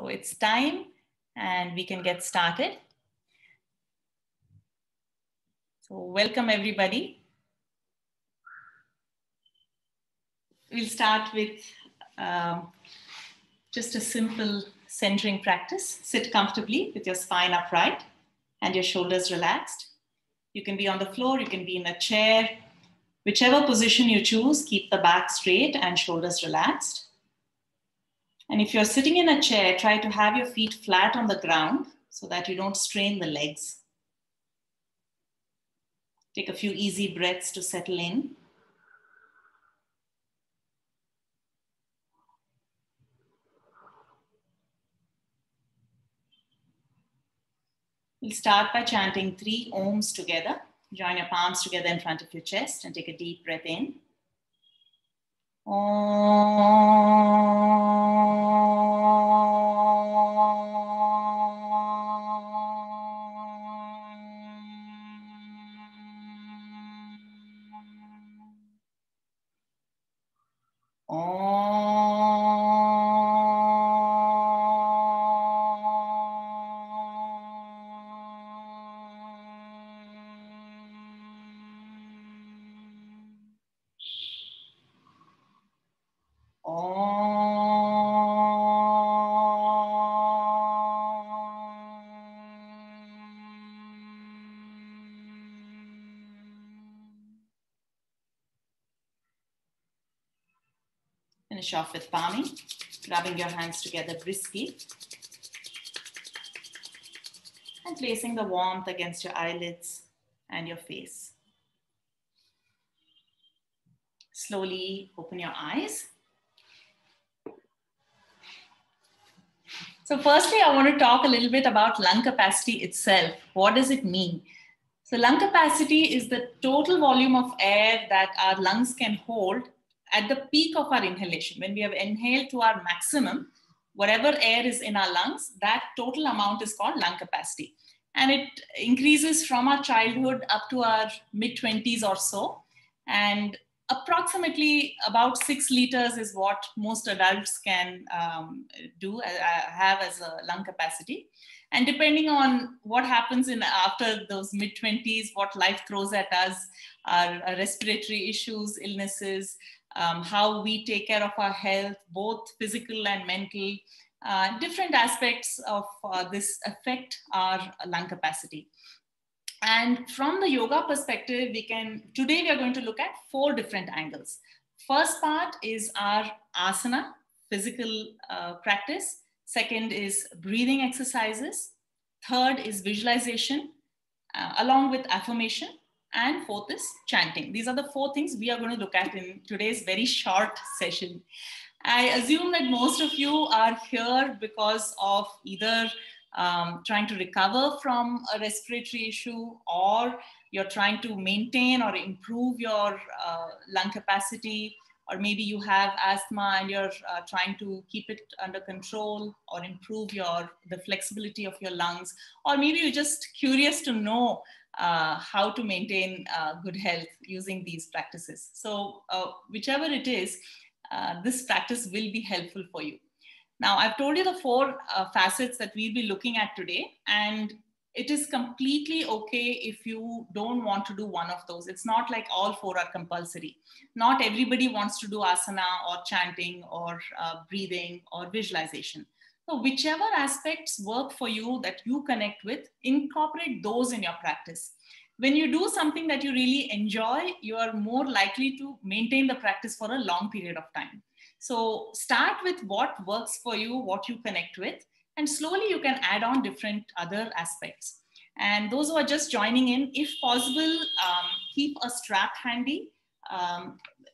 So it's time and we can get started. So welcome everybody. We'll start with just a simple centering practice. Sit comfortably with your spine upright and your shoulders relaxed. You can be on the floor, you can be in a chair. Whichever position you choose, keep the back straight and shoulders relaxed. And if you're sitting in a chair, try to have your feet flat on the ground so that you don't strain the legs. Take a few easy breaths to settle in. We'll start by chanting 3 ohms together. Join your palms together in front of your chest and take a deep breath in. Finish off with palming, rubbing your hands together briskly and placing the warmth against your eyelids and your face. Slowly open your eyes. So firstly, I want to talk a little bit about lung capacity itself. What does it mean? So lung capacity is the total volume of air that our lungs can hold at the peak of our inhalation. When we have inhaled to our maximum, whatever air is in our lungs, that total amount is called lung capacity. And it increases from our childhood up to our mid-20s or so. And approximately about 6 liters is what most adults can have as a lung capacity. And depending on what happens after those mid-20s, what life throws at us, our respiratory issues, illnesses, how we take care of our health, both physical and mental, different aspects of this affect our lung capacity. And from the yoga perspective, today we are going to look at 4 different angles. First part is our asana, physical practice. Second is breathing exercises. Third is visualization, along with affirmation. And 4th is chanting. These are the 4 things we are going to look at in today's very short session. I assume that most of you are here because of either trying to recover from a respiratory issue, or you're trying to maintain or improve your lung capacity, or maybe you have asthma and you're trying to keep it under control or improve the flexibility of your lungs, or maybe you're just curious to know how to maintain good health using these practices. So whichever it is, this practice will be helpful for you. Now, I've told you the 4 facets that we'll be looking at today, and it is completely okay if you don't want to do one of those. It's not like all 4 are compulsory. Not everybody wants to do asana or chanting or breathing or visualization. So whichever aspects work for you that you connect with, incorporate those in your practice. When you do something that you really enjoy, you are more likely to maintain the practice for a long period of time. So start with what works for you, what you connect with, and slowly you can add on different other aspects. And those who are just joining in, if possible, keep a strap handy.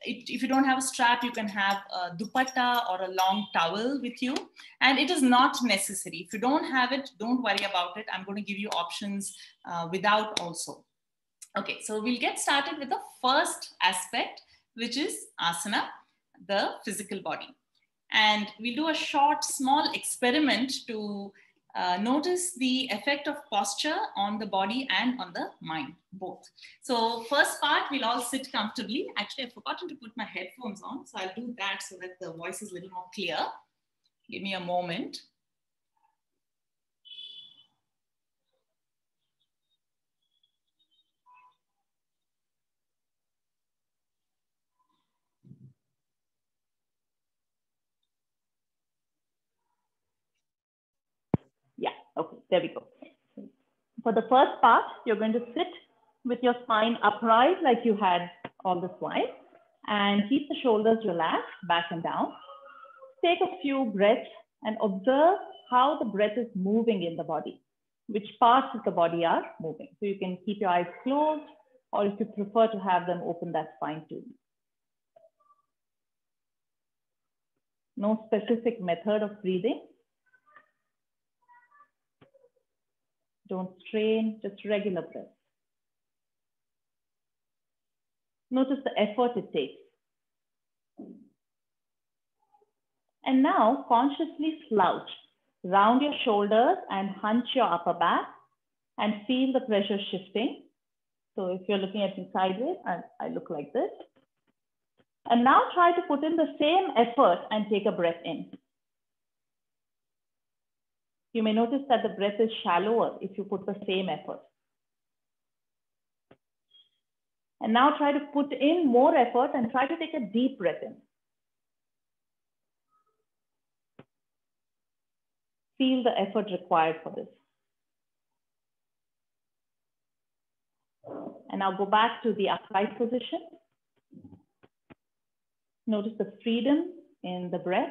If you don't have a strap, you can have a dupatta or a long towel with you. And it is not necessary. If you don't have it, don't worry about it. I'm going to give you options without also. Okay, so we'll get started with the first aspect, which is asana, the physical body. And we'll do a short, small experiment to notice the effect of posture on the body and on the mind, both. So first part, we'll all sit comfortably. Actually, I've forgotten to put my headphones on, so I'll do that so that the voice is a little more clear. Give me a moment. There we go. For the first part, you're going to sit with your spine upright like you had all this while, and keep the shoulders relaxed back and down. Take a few breaths and observe how the breath is moving in the body, which parts of the body are moving. So you can keep your eyes closed, or if you prefer to have them open, that's fine too. No specific method of breathing. Don't strain, just regular breath. Notice the effort it takes. And now consciously slouch. Round your shoulders and hunch your upper back and feel the pressure shifting. So if you're looking at me sideways, I look like this. And now try to put in the same effort and take a breath in. You may notice that the breath is shallower if you put the same effort. And now try to put in more effort and try to take a deep breath in. Feel the effort required for this. And now go back to the upright position. Notice the freedom in the breath.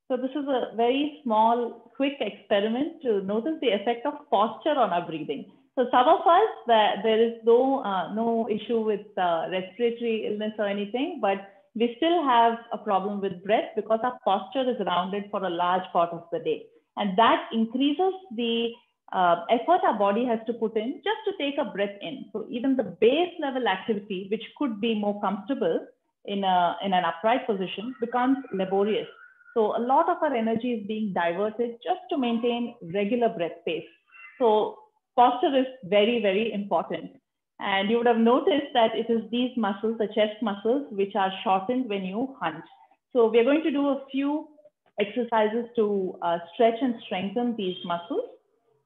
So this is a very small, quick experiment to notice the effect of posture on our breathing. So some of us, there is no issue with respiratory illness or anything, but we still have a problem with breath because our posture is rounded for a large part of the day. And that increases the effort our body has to put in just to take a breath in. So even the base level activity, which could be more comfortable in an upright position, becomes laborious. So a lot of our energy is being diverted just to maintain regular breath pace. So posture is very, very important. And you would have noticed that it is these muscles, the chest muscles, which are shortened when you hunch. So we're going to do a few exercises to stretch and strengthen these muscles.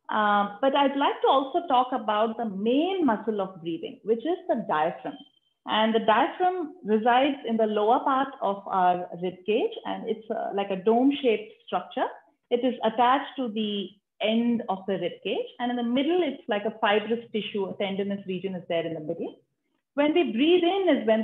But I'd like to also talk about the main muscle of breathing, which is the diaphragm. And the diaphragm resides in the lower part of our rib cage, and it's like a dome-shaped structure. It is attached to the end of the rib cage, and in the middle, it's like a fibrous tissue, a tendinous region is there in the middle. When we breathe in is when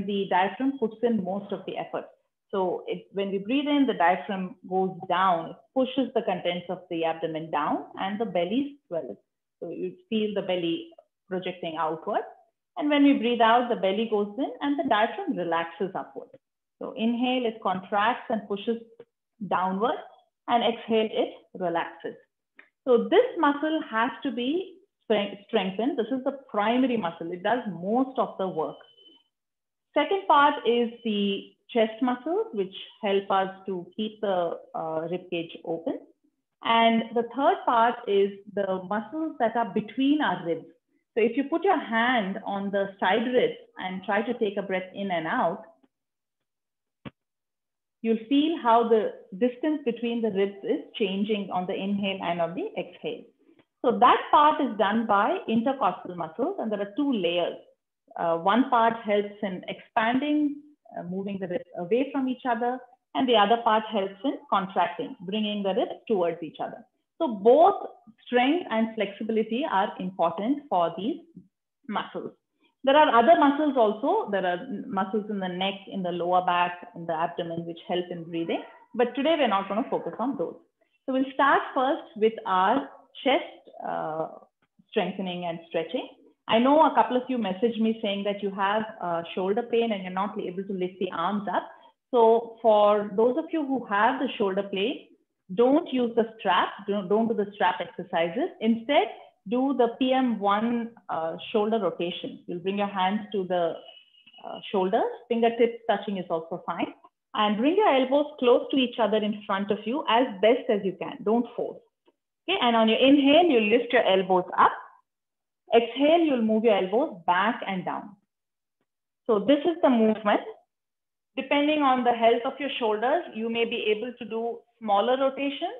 the diaphragm puts in most of the effort. So when we breathe in, the diaphragm goes down, it pushes the contents of the abdomen down, and the belly swells. So you feel the belly projecting outward. And when we breathe out, the belly goes in and the diaphragm relaxes upward. So inhale, it contracts and pushes downward, and exhale, it relaxes. So this muscle has to be strengthened. This is the primary muscle. It does most of the work. Second part is the chest muscles, which help us to keep the rib cage open. And the third part is the muscles that are between our ribs. So if you put your hand on the side ribs and try to take a breath in and out, you'll feel how the distance between the ribs is changing on the inhale and on the exhale. So that part is done by intercostal muscles, and there are two layers. One part helps in expanding, moving the ribs away from each other, and the other part helps in contracting, bringing the ribs towards each other. So both strength and flexibility are important for these muscles. There are other muscles also. There are muscles in the neck, in the lower back, in the abdomen, which help in breathing. But today we're not going to focus on those. So we'll start first with our chest strengthening and stretching. I know a couple of you messaged me saying that you have shoulder pain and you're not able to lift the arms up. So for those of you who have the shoulder pain, don't use the strap, don't do the strap exercises. Instead, do the PM1 shoulder rotation. You'll bring your hands to the shoulders, fingertips touching is also fine. And bring your elbows close to each other in front of you as best as you can. Don't force. Okay, and on your inhale, you'll lift your elbows up. Exhale, you'll move your elbows back and down. So this is the movement. Depending on the health of your shoulders, you may be able to do smaller rotations,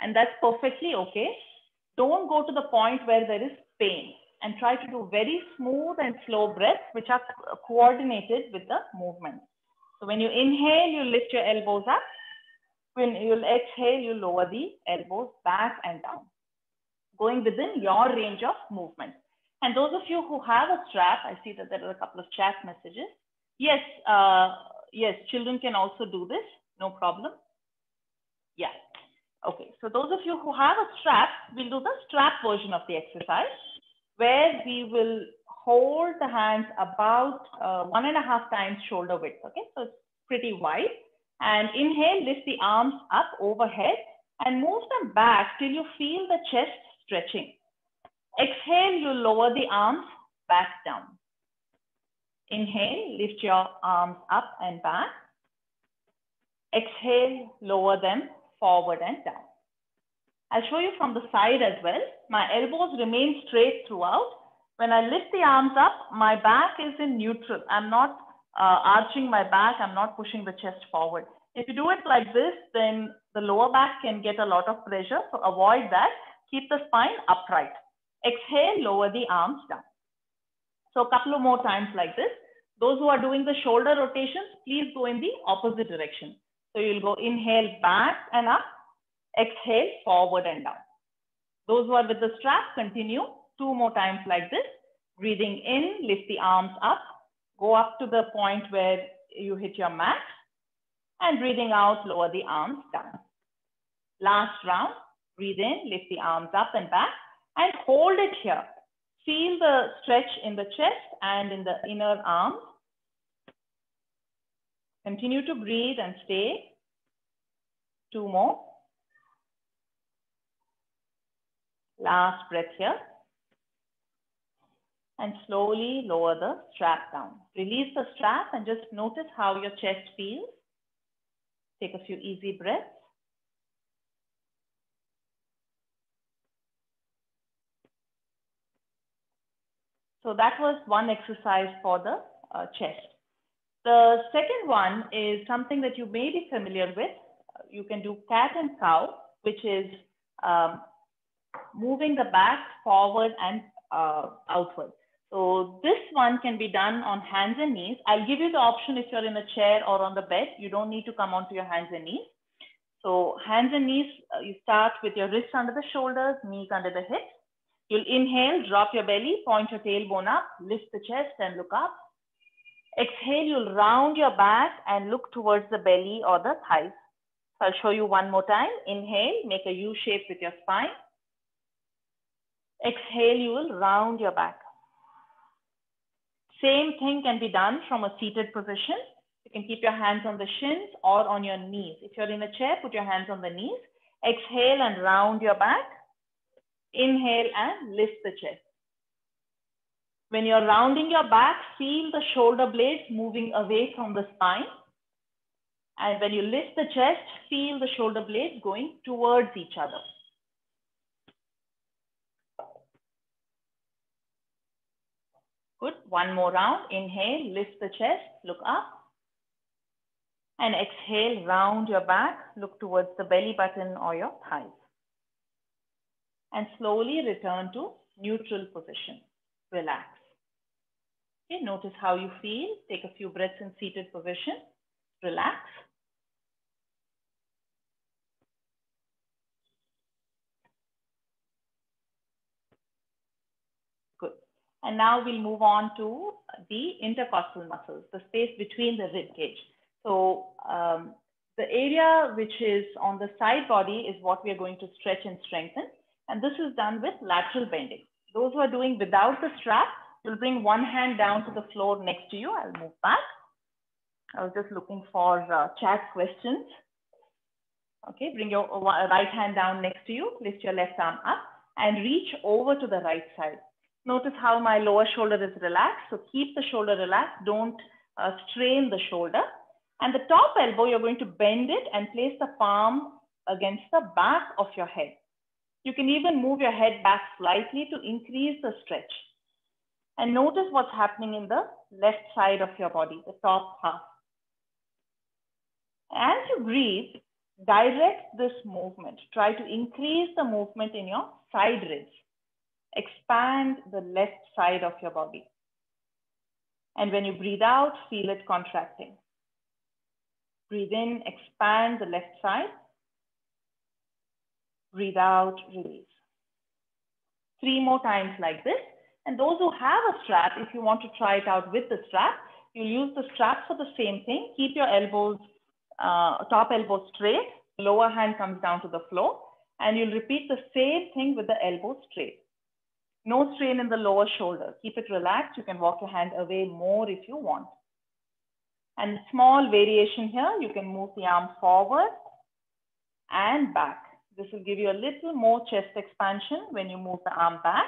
and that's perfectly okay. Don't go to the point where there is pain, and try to do very smooth and slow breaths, which are coordinated with the movement. So when you inhale, you lift your elbows up. When you'll exhale, you lower the elbows back and down, going within your range of movement. And those of you who have a strap, I see that there are a couple of chat messages. Yes, yes, children can also do this, no problem. Yeah. Okay, so those of you who have a strap, we'll do the strap version of the exercise, where we will hold the hands about 1.5 times shoulder width. Okay, so it's pretty wide. And inhale, lift the arms up overhead and move them back till you feel the chest stretching. Exhale, you lower the arms back down. Inhale, lift your arms up and back. Exhale, lower them forward and down. I'll show you from the side as well. My elbows remain straight throughout. When I lift the arms up, my back is in neutral. I'm not arching my back. I'm not pushing the chest forward. If you do it like this, then the lower back can get a lot of pressure. So avoid that. Keep the spine upright. Exhale, lower the arms down. So a couple of more times like this. Those who are doing the shoulder rotations, please go in the opposite direction. So you'll go inhale back and up, exhale forward and down. Those who are with the strap, continue 2 more times like this. Breathing in, lift the arms up, go up to the point where you hit your max, and breathing out, lower the arms down. Last round, breathe in, lift the arms up and back, and hold it here. Feel the stretch in the chest and in the inner arms. Continue to breathe and stay. 2 more. Last breath here. And slowly lower the strap down. Release the strap and just notice how your chest feels. Take a few easy breaths. So that was one exercise for the chest. The second one is something that you may be familiar with. You can do cat and cow, which is moving the back forward and outward. So this one can be done on hands and knees. I'll give you the option if you're in a chair or on the bed. You don't need to come onto your hands and knees. So hands and knees, you start with your wrists under the shoulders, knees under the hips. You'll inhale, drop your belly, point your tailbone up, lift the chest and look up. Exhale, you'll round your back and look towards the belly or the thighs. So I'll show you one more time. Inhale, make a U shape with your spine. Exhale, you will round your back. Same thing can be done from a seated position. You can keep your hands on the shins or on your knees. If you're in a chair, put your hands on the knees. Exhale and round your back. Inhale and lift the chest. When you're rounding your back, feel the shoulder blades moving away from the spine. And when you lift the chest, feel the shoulder blades going towards each other. Good. One more round. Inhale, lift the chest, look up. And exhale, round your back, look towards the belly button or your thighs. And slowly return to neutral position. Relax. Okay, notice how you feel. Take a few breaths in seated position. Relax. Good. And now we'll move on to the intercostal muscles, the space between the rib cage. So the area which is on the side body is what we are going to stretch and strengthen. And this is done with lateral bending. Those who are doing without the strap, you'll bring one hand down to the floor next to you. I'll move back. I was just looking for chat questions. Okay, bring your right hand down next to you, lift your left arm up and reach over to the right side. Notice how my lower shoulder is relaxed. So keep the shoulder relaxed. Don't strain the shoulder. And the top elbow, you're going to bend it and place the palm against the back of your head. You can even move your head back slightly to increase the stretch. And notice what's happening in the left side of your body, the top half. As you breathe, direct this movement. Try to increase the movement in your side ribs. Expand the left side of your body. And when you breathe out, feel it contracting. Breathe in, expand the left side. Breathe out, release. 3 more times like this. And those who have a strap, if you want to try it out with the strap, you'll use the strap for the same thing. Keep your elbows, top elbow straight. Lower hand comes down to the floor. And you'll repeat the same thing with the elbow straight. No strain in the lower shoulder. Keep it relaxed. You can walk your hand away more if you want. And small variation here, you can move the arm forward and back. This will give you a little more chest expansion when you move the arm back,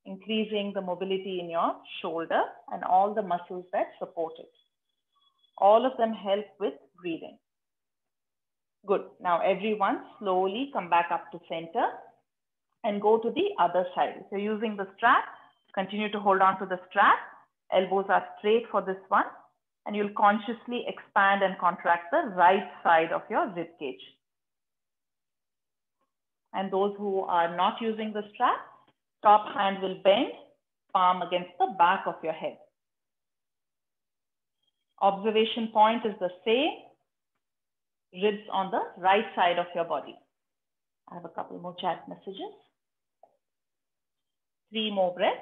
increasing the mobility in your shoulder and all the muscles that support it. All of them help with breathing. Good. Now everyone slowly come back up to center and go to the other side. If you're using the strap, continue to hold on to the strap. Elbows are straight for this one, and you'll consciously expand and contract the right side of your rib cage. And those who are not using the strap, top hand will bend, palm against the back of your head. Observation point is the same, ribs on the right side of your body. I have a couple more chat messages. 3 more breaths.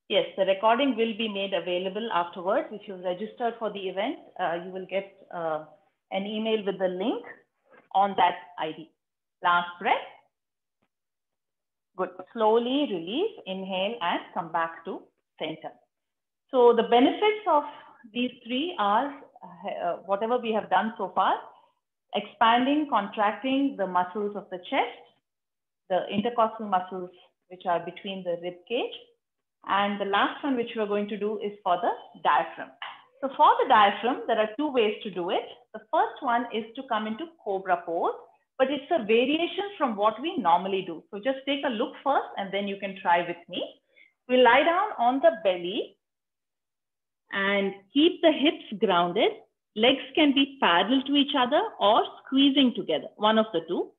Yes, the recording will be made available afterwards. If you've registered for the event, you will get an email with the link on that ID. Last breath. Good. Slowly release, inhale and come back to center. So the benefits of these 3 are whatever we have done so far: expanding, contracting the muscles of the chest, the intercostal muscles which are between the rib cage, and the last one which we're going to do is for the diaphragm. So for the diaphragm, there are 2 ways to do it. The first one is to come into cobra pose, but it's a variation from what we normally do. So just take a look first and then you can try with me. We lie down on the belly and keep the hips grounded. Legs can be parallel to each other or squeezing together, one of the 2.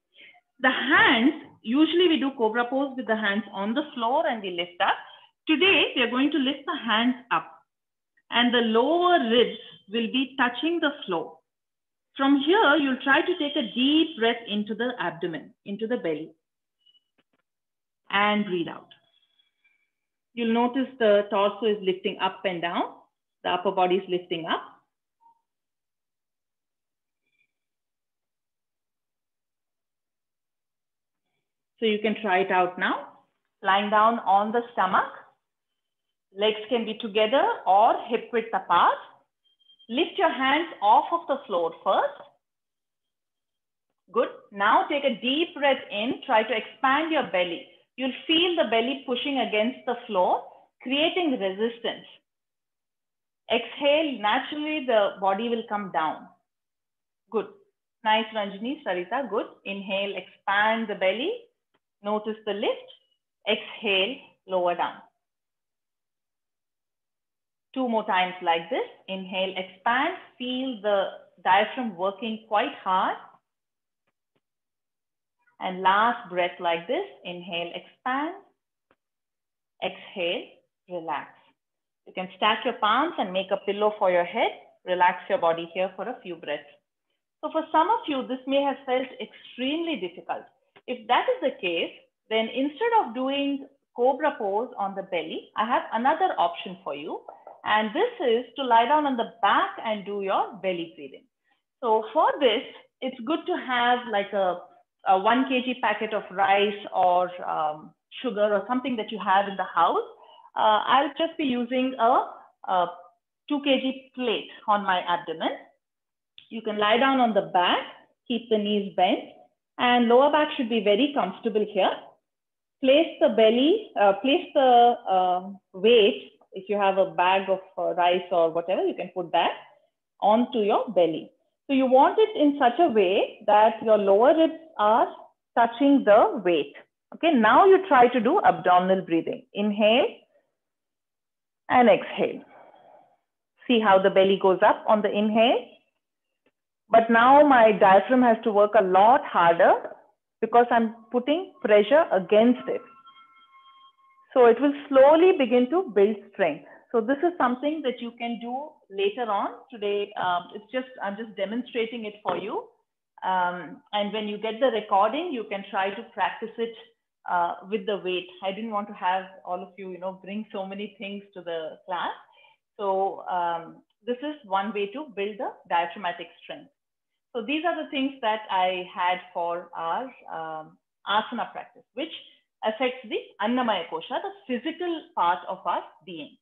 The hands, usually we do cobra pose with the hands on the floor and we lift up. Today, we are going to lift the hands up and the lower ribs will be touching the floor. From here, you'll try to take a deep breath into the abdomen, into the belly, and breathe out. You'll notice the torso is lifting up and down. The upper body is lifting up. So you can try it out now. Lying down on the stomach. Legs can be together or hip width apart. Lift your hands off of the floor first. Good. Now take a deep breath in. Try to expand your belly. You'll feel the belly pushing against the floor, creating resistance. Exhale. Naturally, the body will come down. Good. Nice, Ranjini, Sarita. Good. Inhale, expand the belly. Notice the lift. Exhale, lower down. 2 more times like this. Inhale, expand. Feel the diaphragm working quite hard. And last breath like this. Inhale, expand. Exhale, relax. You can stack your palms and make a pillow for your head. Relax your body here for a few breaths. So for some of you, this may have felt extremely difficult. If that is the case, then instead of doing cobra pose on the belly, I have another option for you. And this is to lie down on the back and do your belly breathing. So for this, it's good to have like a 1 kg packet of rice or sugar or something that you have in the house. I'll just be using a 2 kg plate on my abdomen. You can lie down on the back, keep the knees bent, and lower back should be very comfortable here. Place the belly, place the weight. If you have a bag of rice or whatever, you can put that onto your belly. So you want it in such a way that your lower ribs are touching the weight. Okay, now you try to do abdominal breathing. Inhale and exhale. See how the belly goes up on the inhale. But now my diaphragm has to work a lot harder because I'm putting pressure against it. So it will slowly begin to build strength. So this is something that you can do later on. Today, I'm just demonstrating it for you. And when you get the recording, you can try to practice it with the weight. I didn't want to have all of you, bring so many things to the class. So this is one way to build the diaphragmatic strength. So these are the things that I had for our asana practice, which affects the Annamaya Kosha, the physical part of our being.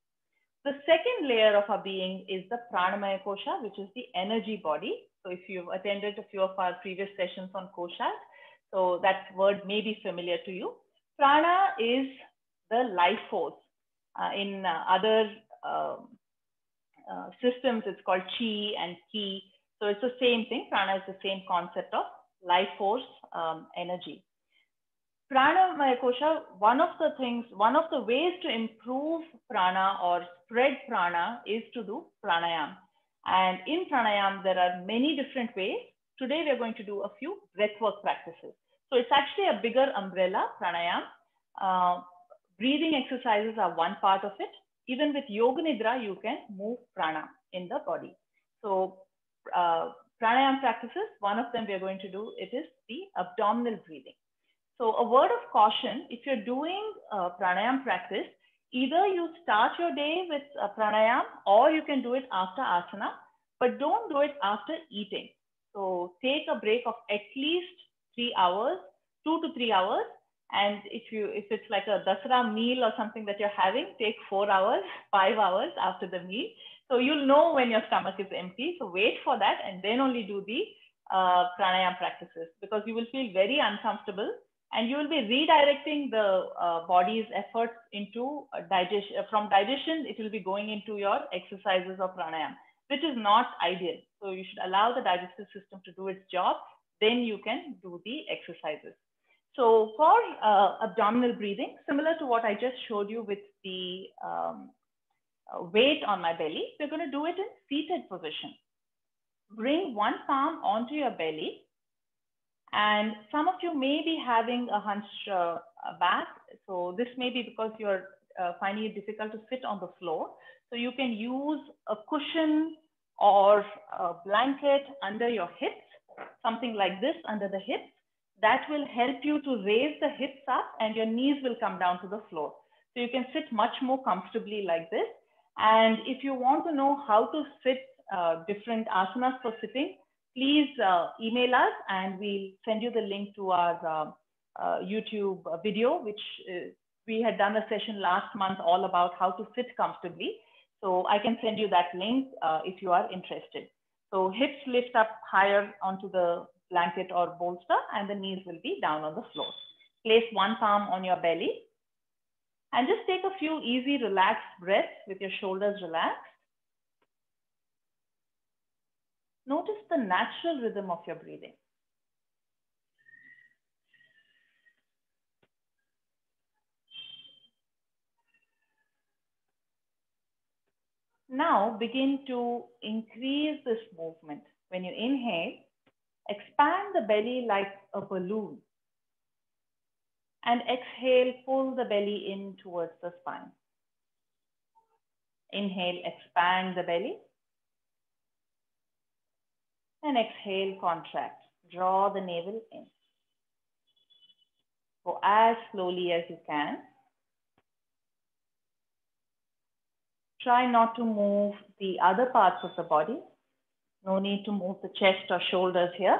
The second layer of our being is the Pranamaya Kosha, which is the energy body. So if you've attended a few of our previous sessions on koshas, so that word may be familiar to you. Prana is the life force. In other systems, it's called chi and ki. So it's the same thing. Prana is the same concept of life force, energy. Pranamaya Kosha, one of the ways to improve prana or spread prana is to do pranayam. And in pranayam, there are many different ways. Today, we're going to do a few breathwork practices. So it's actually a bigger umbrella, pranayam. Breathing exercises are one part of it. Even with Yoga Nidra, you can move prana in the body. So pranayam practices, one of them we are going to do, it is the abdominal breathing. So a word of caution, if you're doing pranayam practice, either you start your day with pranayam or you can do it after asana, but don't do it after eating. So take a break of at least 3 hours, 2 to 3 hours. And if it's like a Dasara meal or something that you're having, take 4 hours, 5 hours after the meal. So you'll know when your stomach is empty. So wait for that and then only do the pranayam practices, because you will feel very uncomfortable. And you will be redirecting the body's efforts into digestion. From digestion, it will be going into your exercises of pranayam, which is not ideal. So you should allow the digestive system to do its job. Then you can do the exercises. So for abdominal breathing, similar to what I just showed you with the weight on my belly, we're going to do it in seated position. Bring one palm onto your belly. And some of you may be having a hunched back. So this may be because you're finding it difficult to sit on the floor. So you can use a cushion or a blanket under your hips, something like this under the hips. That will help you to raise the hips up and your knees will come down to the floor. So you can sit much more comfortably like this. And if you want to know how to sit different asanas for sitting, please email us and we'll send you the link to our YouTube video, which we had done a session last month all about how to sit comfortably. So I can send you that link if you are interested. So hips lift up higher onto the blanket or bolster and the knees will be down on the floor. Place one palm on your belly and just take a few easy relaxed breaths with your shoulders relaxed. Notice the natural rhythm of your breathing. Now begin to increase this movement. When you inhale, expand the belly like a balloon. And exhale, pull the belly in towards the spine. Inhale, expand the belly. And exhale, contract. Draw the navel in. Go as slowly as you can. Try not to move the other parts of the body. No need to move the chest or shoulders here.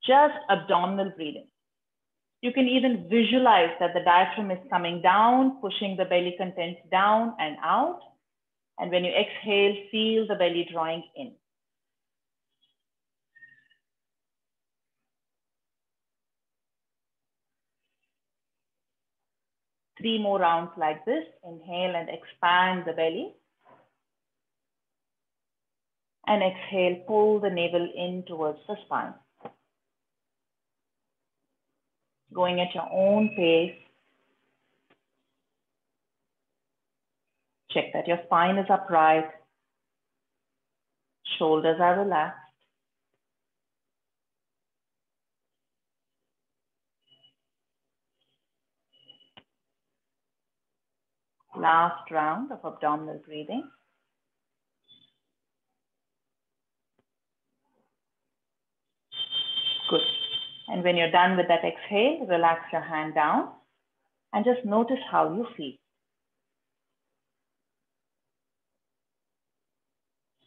Just abdominal breathing. You can even visualize that the diaphragm is coming down, pushing the belly contents down and out. And when you exhale, feel the belly drawing in. Three more rounds like this. Inhale and expand the belly. And exhale, pull the navel in towards the spine. Going at your own pace. Check that your spine is upright. Shoulders are relaxed. Last round of abdominal breathing. Good. And when you're done with that exhale, relax your hand down and just notice how you feel.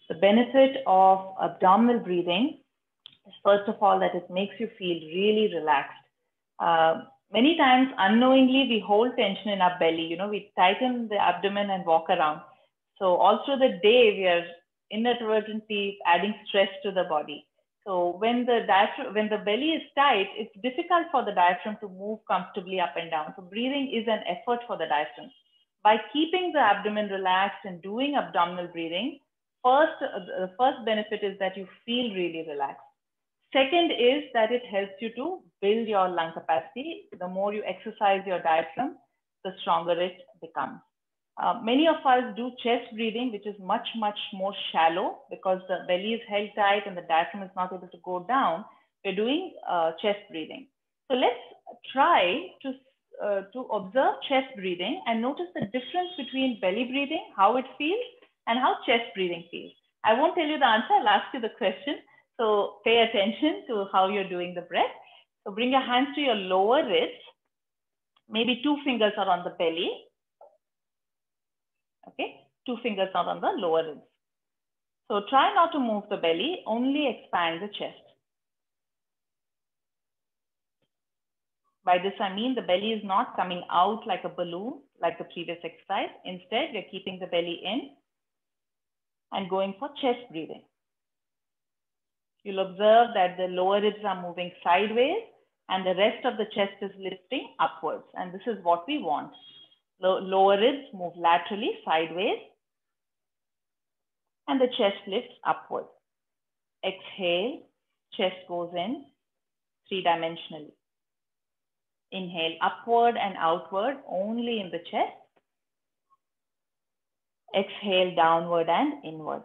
The benefit of abdominal breathing is, first of all, that it makes you feel really relaxed. Many times, unknowingly, we hold tension in our belly. You know, we tighten the abdomen and walk around. So all through the day, we are inadvertently adding stress to the body. So when the belly is tight, it's difficult for the diaphragm to move comfortably up and down. So breathing is an effort for the diaphragm. By keeping the abdomen relaxed and doing abdominal breathing, the first benefit is that you feel really relaxed. Second is that it helps you to build your lung capacity. The more you exercise your diaphragm, the stronger it becomes. Many of us do chest breathing, which is much, much more shallow because the belly is held tight and the diaphragm is not able to go down. We're doing chest breathing. So let's try to observe chest breathing and notice the difference between belly breathing, how it feels, and how chest breathing feels. I won't tell you the answer, I'll ask you the question. So pay attention to how you're doing the breath. So bring your hands to your lower ribs. Maybe 2 fingers are on the belly. Okay, 2 fingers are on the lower ribs. So try not to move the belly, only expand the chest. By this, I mean the belly is not coming out like a balloon, like the previous exercise. Instead, we're keeping the belly in and going for chest breathing. You'll observe that the lower ribs are moving sideways and the rest of the chest is lifting upwards. And this is what we want. Lower ribs move laterally, sideways, and the chest lifts upwards. Exhale, chest goes in 3-dimensionally. Inhale upward and outward only in the chest. Exhale downward and inward.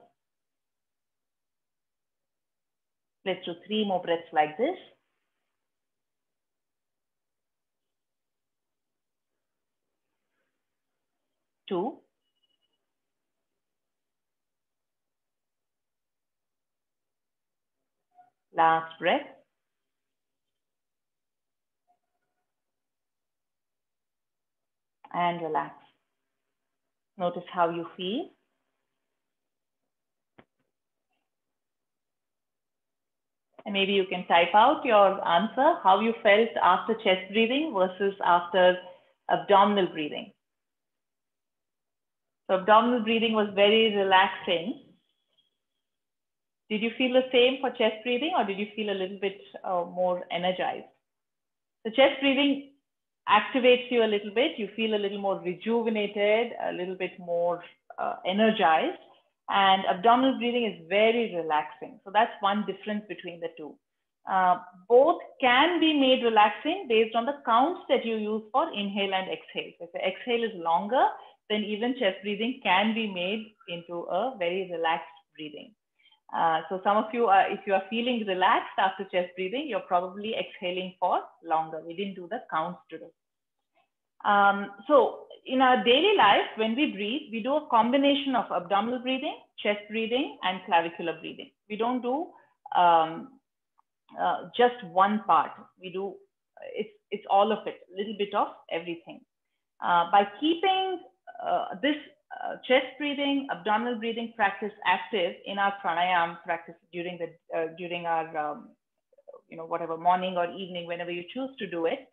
Let's do 3 more breaths like this. Two. Last breath. And relax. Notice how you feel. And maybe you can type out your answer, how you felt after chest breathing versus after abdominal breathing. So abdominal breathing was very relaxing. Did you feel the same for chest breathing or did you feel a little bit more energized? The chest breathing activates you a little bit. You feel a little more rejuvenated, a little bit more energized. And abdominal breathing is very relaxing. So that's one difference between the two. Both can be made relaxing based on the counts that you use for inhale and exhale. So if the exhale is longer, then even chest breathing can be made into a very relaxed breathing. So some of you, if you are feeling relaxed after chest breathing, you're probably exhaling for longer. We didn't do the counts today. So in our daily life, when we breathe, we do a combination of abdominal breathing, chest breathing, and clavicular breathing. We don't do just one part. We do, it's all of it, a little bit of everything. By keeping this chest breathing, abdominal breathing practice active in our pranayama practice during our whatever morning or evening, whenever you choose to do it,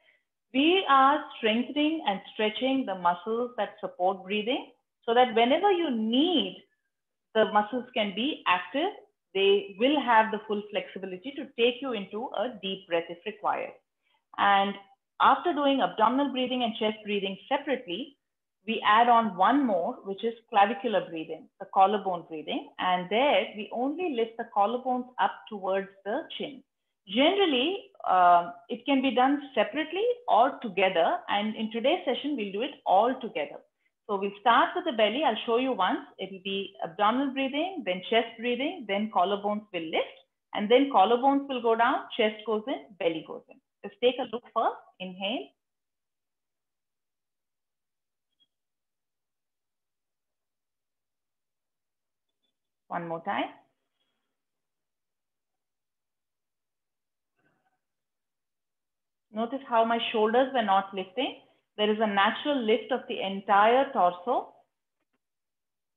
we are strengthening and stretching the muscles that support breathing so that whenever you need, the muscles can be active. They will have the full flexibility to take you into a deep breath if required. And after doing abdominal breathing and chest breathing separately, we add on one more, which is clavicular breathing, the collarbone breathing. And there we only lift the collarbones up towards the chin. Generally, it can be done separately or together. And in today's session, we'll do it all together. So we'll start with the belly. I'll show you once. It will be abdominal breathing, then chest breathing, then collarbones will lift, and then collarbones will go down, chest goes in, belly goes in. Let's take a look first. Inhale. One more time. Notice how my shoulders were not lifting. There is a natural lift of the entire torso,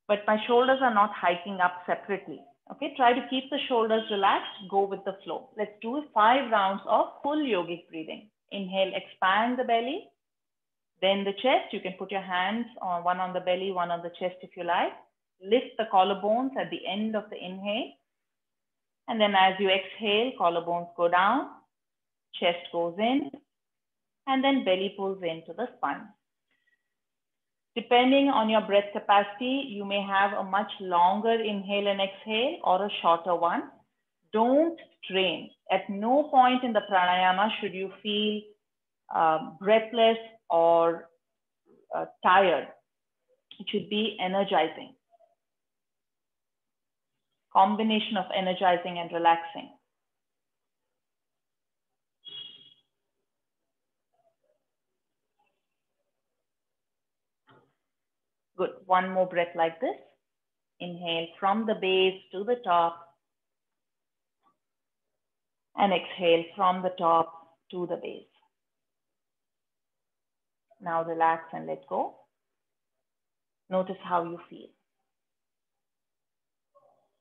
but my shoulders are not hiking up separately. Okay, try to keep the shoulders relaxed, go with the flow. Let's do 5 rounds of full yogic breathing. Inhale, expand the belly. Then the chest, you can put your hands on one on the belly, one on the chest if you like. Lift the collarbones at the end of the inhale. And then as you exhale, collarbones go down, chest goes in, and then belly pulls into the spine. Depending on your breath capacity, you may have a much longer inhale and exhale or a shorter one. Don't strain. At no point in the pranayama should you feel breathless or tired. It should be energizing. Combination of energizing and relaxing. Good. One more breath like this. Inhale from the base to the top. And exhale from the top to the base. Now relax and let go. Notice how you feel.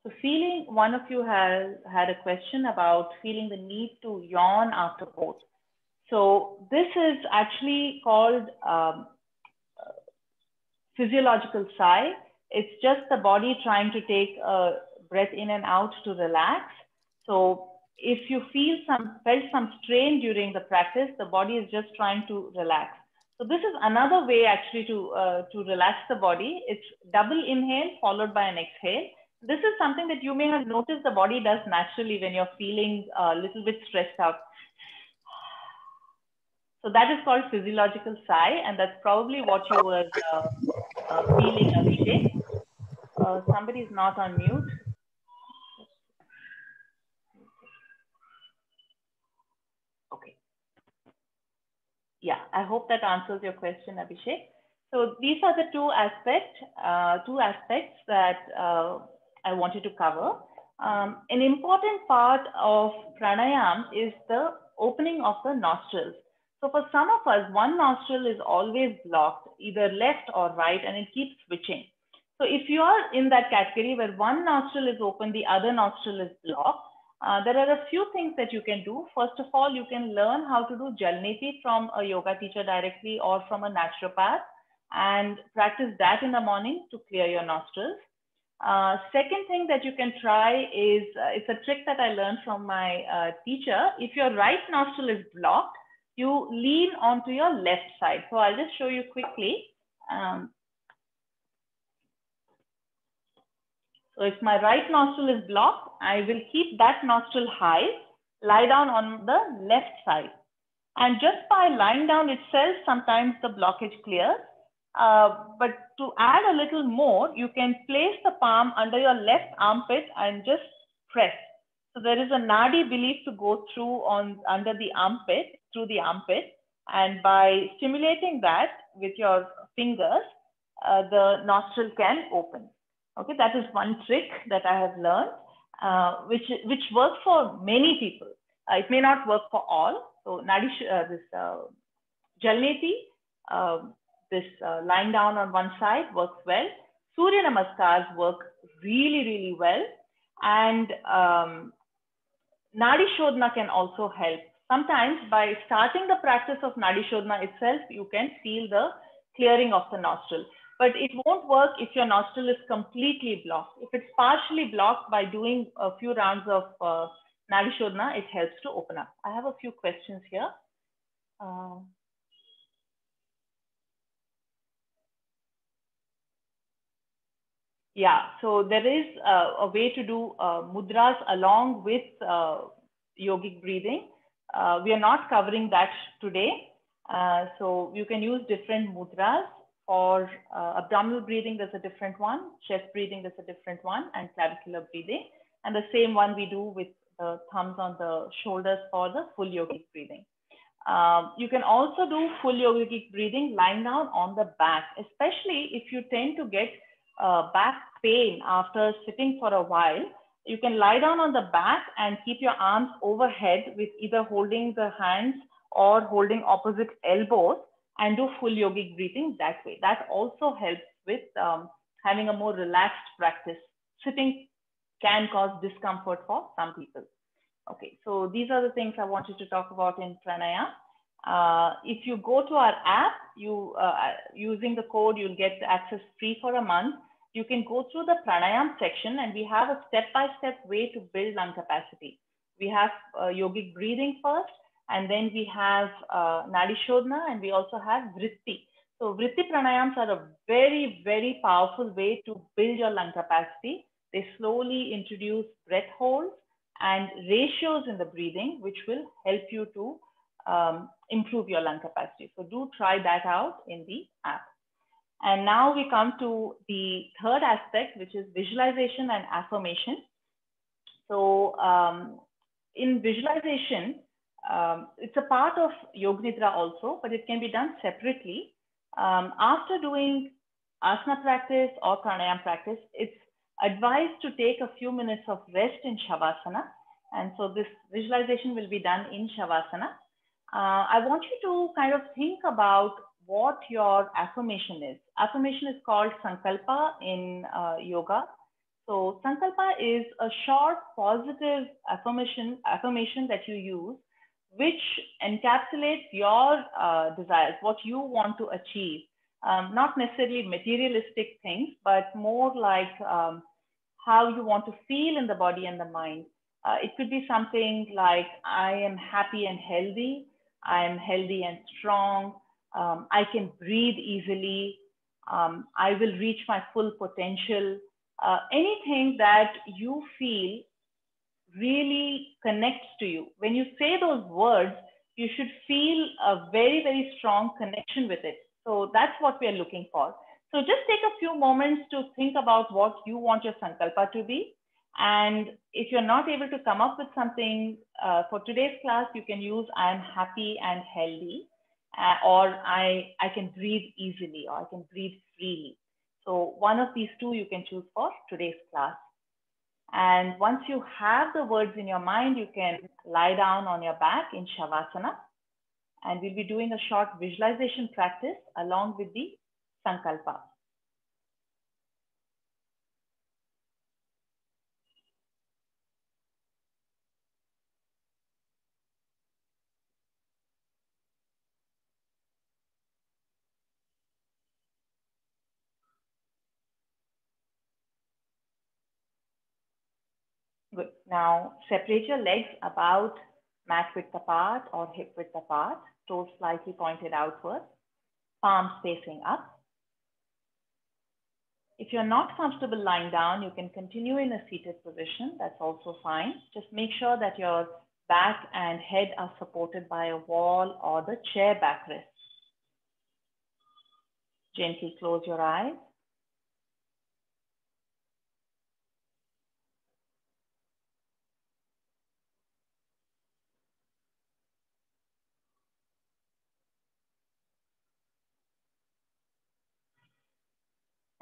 So feeling, one of you has had a question about feeling the need to yawn after both. So this is actually called physiological sigh. It's just the body trying to take a breath in and out to relax. So if you felt some strain during the practice, the body is just trying to relax. So this is another way actually to relax the body. It's double inhale followed by an exhale. This is something that you may have noticed the body does naturally when you're feeling a little bit stressed out. So that is called physiological sigh, and that's probably what you were feeling, Abhishek. Somebody is not on mute. Okay. Yeah, I hope that answers your question, Abhishek. So these are the two aspects that I wanted to cover. An important part of pranayam is the opening of the nostrils. So for some of us, one nostril is always blocked, either left or right, and it keeps switching. So if you are in that category where one nostril is open, the other nostril is blocked, there are a few things that you can do. First of all, you can learn how to do Jalneti from a yoga teacher directly or from a naturopath and practice that in the morning to clear your nostrils. Second thing that you can try is, it's a trick that I learned from my teacher. If your right nostril is blocked, you lean onto your left side. So I'll just show you quickly. So if my right nostril is blocked, I will keep that nostril high, lie down on the left side. And just by lying down itself, sometimes the blockage clears. But to add a little more, you can place the palm under your left armpit and just press. So there is a nadi belief to go through under the armpit, through the armpit. And by stimulating that with your fingers, the nostril can open. Okay, that is one trick that I have learned, which works for many people. It may not work for all. So Jalneti, this lying down on one side works well. Surya Namaskars work really, really well. And Nadi Shodhana can also help. Sometimes by starting the practice of Nadi Shodhana itself, you can feel the clearing of the nostril. But it won't work if your nostril is completely blocked. If it's partially blocked, by doing a few rounds of Nadi Shodhana, it helps to open up. I have a few questions here. Yeah, so there is a way to do mudras along with yogic breathing. We are not covering that today. So you can use different mudras. For abdominal breathing, there's a different one. Chest breathing, there's a different one. And clavicular breathing. And the same one we do with the thumbs on the shoulders for the full yogic breathing. You can also do full yogic breathing lying down on the back, especially if you tend to get back pain after sitting for a while, you can lie down on the back and keep your arms overhead with either holding the hands or holding opposite elbows and do full yogic breathing that way. That also helps with having a more relaxed practice. Sitting can cause discomfort for some people. Okay, so these are the things I wanted to talk about in pranayama. If you go to our app, using the code, you'll get access free for a month. You can go through the pranayama section, and we have a step-by-step way to build lung capacity. We have yogic breathing first, and then we have Nadi Shodhana, and we also have Vritti. So Vritti pranayams are a very, very powerful way to build your lung capacity. They slowly introduce breath holds and ratios in the breathing, which will help you to improve your lung capacity. So do try that out in the app. And now we come to the third aspect, which is visualization and affirmation. So in visualization, it's a part of Yoga Nidra also, but it can be done separately. After doing asana practice or pranayama practice, it's advised to take a few minutes of rest in Shavasana. And so this visualization will be done in Shavasana. I want you to kind of think about what your affirmation is. Affirmation is called Sankalpa in yoga. So Sankalpa is a short positive affirmation that you use, which encapsulates your desires, what you want to achieve. Not necessarily materialistic things, but more like how you want to feel in the body and the mind. It could be something like, I am happy and healthy. I am healthy and strong. I can breathe easily. I will reach my full potential. Anything that you feel really connects to you. When you say those words, you should feel a very, very strong connection with it. So that's what we are looking for. So just take a few moments to think about what you want your Sankalpa to be. And if you're not able to come up with something for today's class, you can use I am happy and healthy, or I can breathe easily, or I can breathe freely. So one of these two you can choose for today's class. And once you have the words in your mind, you can lie down on your back in Shavasana. And we'll be doing a short visualization practice along with the Sankalpa. Good. Now separate your legs about mat width apart or hip width apart, toes slightly pointed outward, palms facing up. If you're not comfortable lying down, you can continue in a seated position. That's also fine. Just make sure that your back and head are supported by a wall or the chair backrest. Gently close your eyes.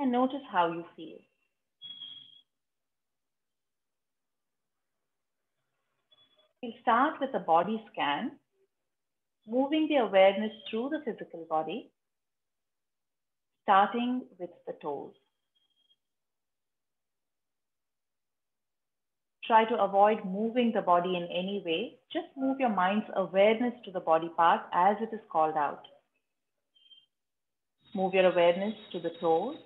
And notice how you feel. We'll start with a body scan, moving the awareness through the physical body, starting with the toes. Try to avoid moving the body in any way. Just move your mind's awareness to the body part as it is called out. Move your awareness to the toes.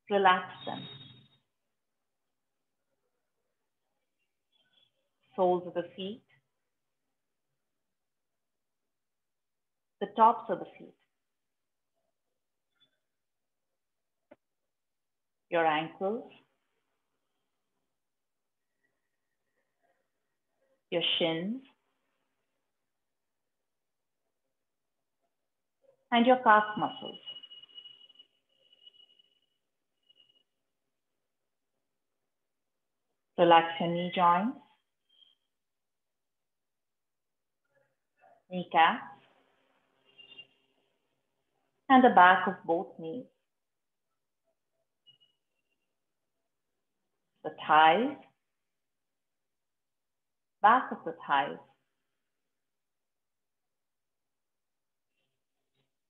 Relax them. Soles of the feet. The tops of the feet. Your ankles. Your shins. And your calf muscles. Relax your knee joints, kneecaps, and the back of both knees. thighs, back of the thighs.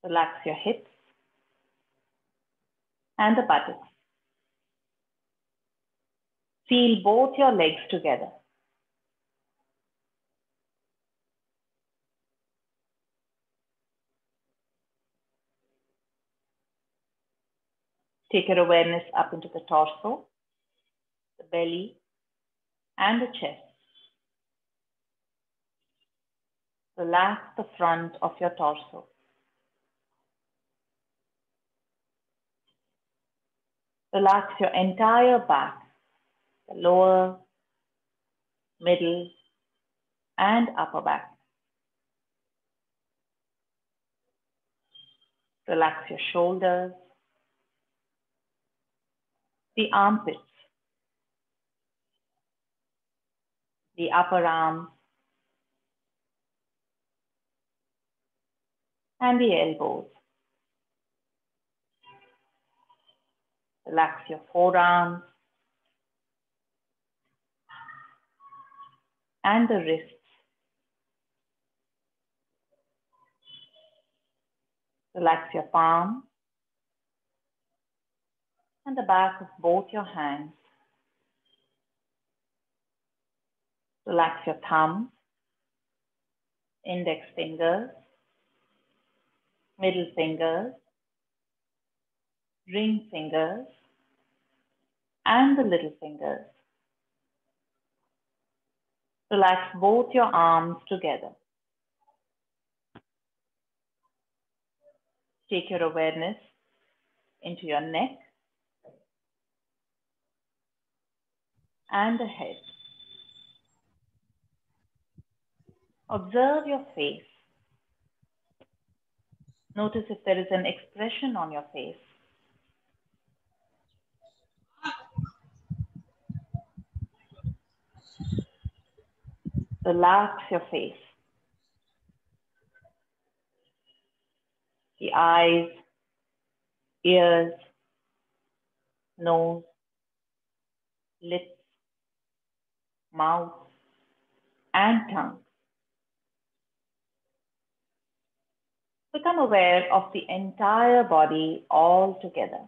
Relax your hips and the buttocks. Feel both your legs together. Take your awareness up into the torso, the belly, and the chest. Relax the front of your torso. Relax your entire back, the lower, middle, and upper back. Relax your shoulders, the armpits, the upper arms, and the elbows. Relax your forearms and the wrists. Relax your palms and the back of both your hands. Relax your thumbs, index fingers, middle fingers, ring fingers, and the little fingers. Relax both your arms together. Take your awareness into your neck and the head. Observe your face. Notice if there is an expression on your face. Relax your face. The eyes, ears, nose, lips, mouth, and tongue. Become aware of the entire body all together.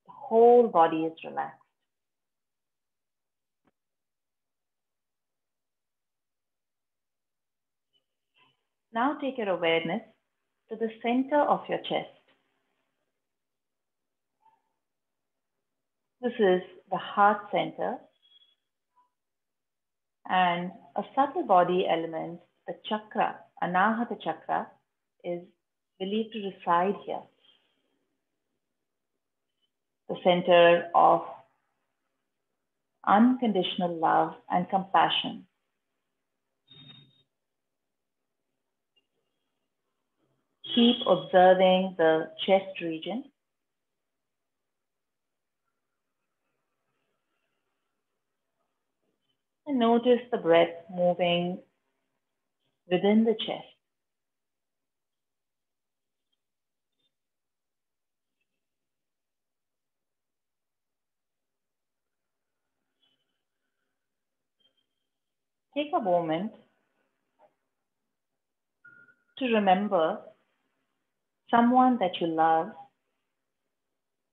The whole body is relaxed. Now take your awareness to the center of your chest. This is the heart center and a subtle body element, the chakra, Anahata chakra, is believed to reside here. The center of unconditional love and compassion. Keep observing the chest region. And notice the breath moving within the chest. Take a moment to remember someone that you love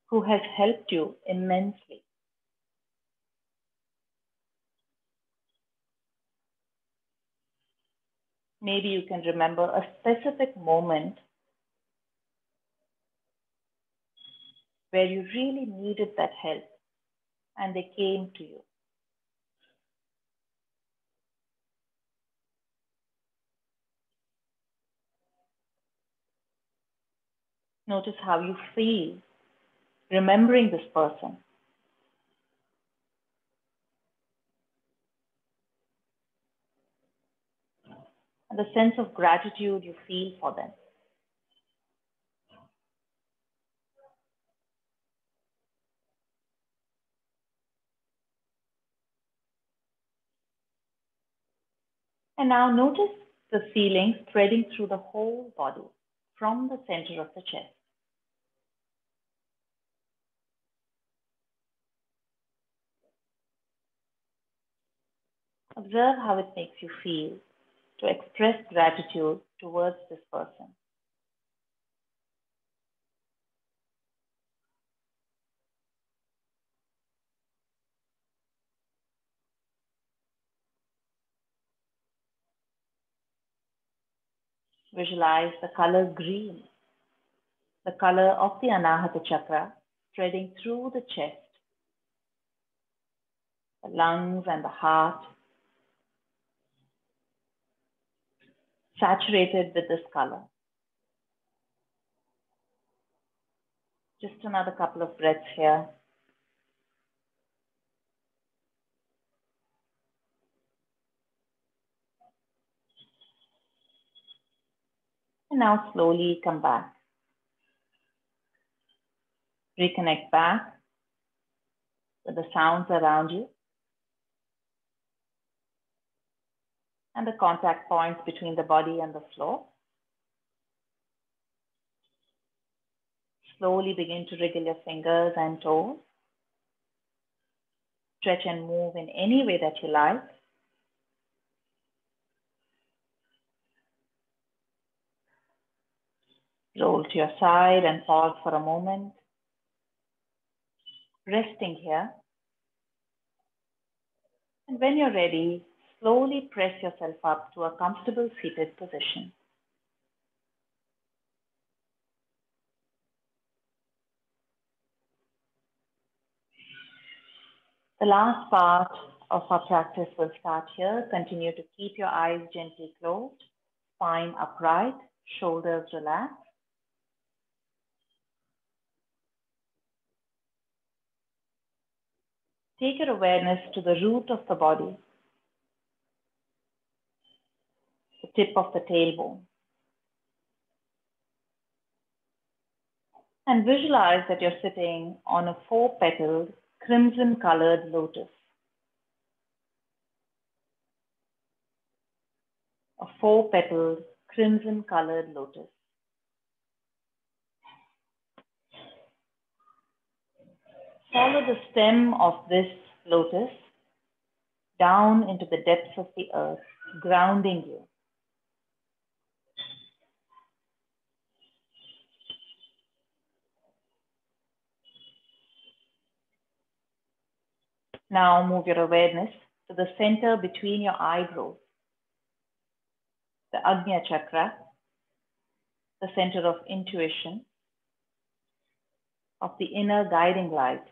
who has helped you immensely. Maybe you can remember a specific moment where you really needed that help and they came to you. Notice how you feel remembering this person. And the sense of gratitude you feel for them. And now notice the feeling spreading through the whole body from the center of the chest. Observe how it makes you feel to express gratitude towards this person. Visualize the color green, the color of the Anahata Chakra, spreading through the chest, the lungs and the heart, saturated with this color. Just another couple of breaths here. And now slowly come back. Reconnect back with the sounds around you and the contact points between the body and the floor. Slowly begin to wriggle your fingers and toes. Stretch and move in any way that you like. Roll to your side and pause for a moment. Resting here. And when you're ready, slowly press yourself up to a comfortable seated position. The last part of our practice will start here. Continue to keep your eyes gently closed, spine upright, shoulders relaxed. Take your awareness to the root of the body, the tip of the tailbone. And visualize that you're sitting on a 4-petaled, crimson-colored lotus. A 4-petaled, crimson-colored lotus. Follow the stem of this lotus down into the depths of the earth, grounding you. Now move your awareness to the center between your eyebrows, the Ajna Chakra, the center of intuition, of the inner guiding light.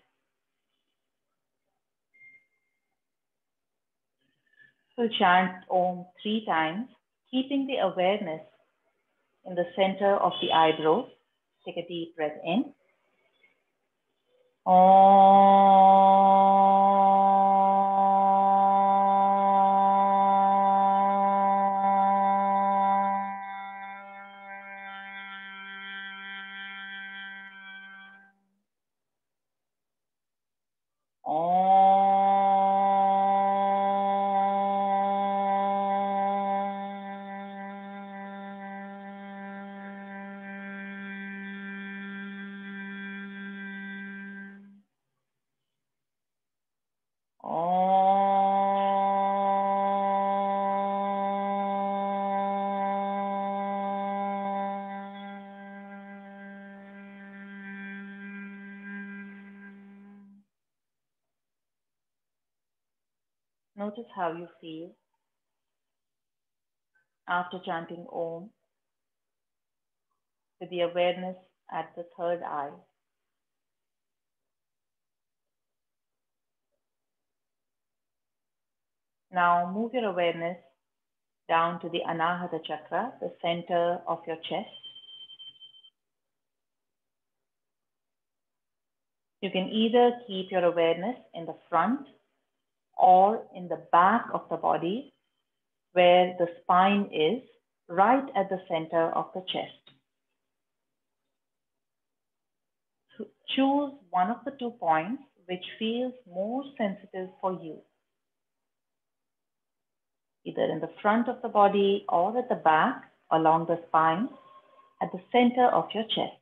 So chant Om 3 times, keeping the awareness in the center of the eyebrows. Take a deep breath in. Om. Notice how you feel after chanting Om with the awareness at the third eye. Now move your awareness down to the Anahata Chakra, the center of your chest. You can either keep your awareness in the front or in the back of the body where the spine is, right at the center of the chest. Choose one of the 2 points which feels more sensitive for you, either in the front of the body or at the back along the spine at the center of your chest.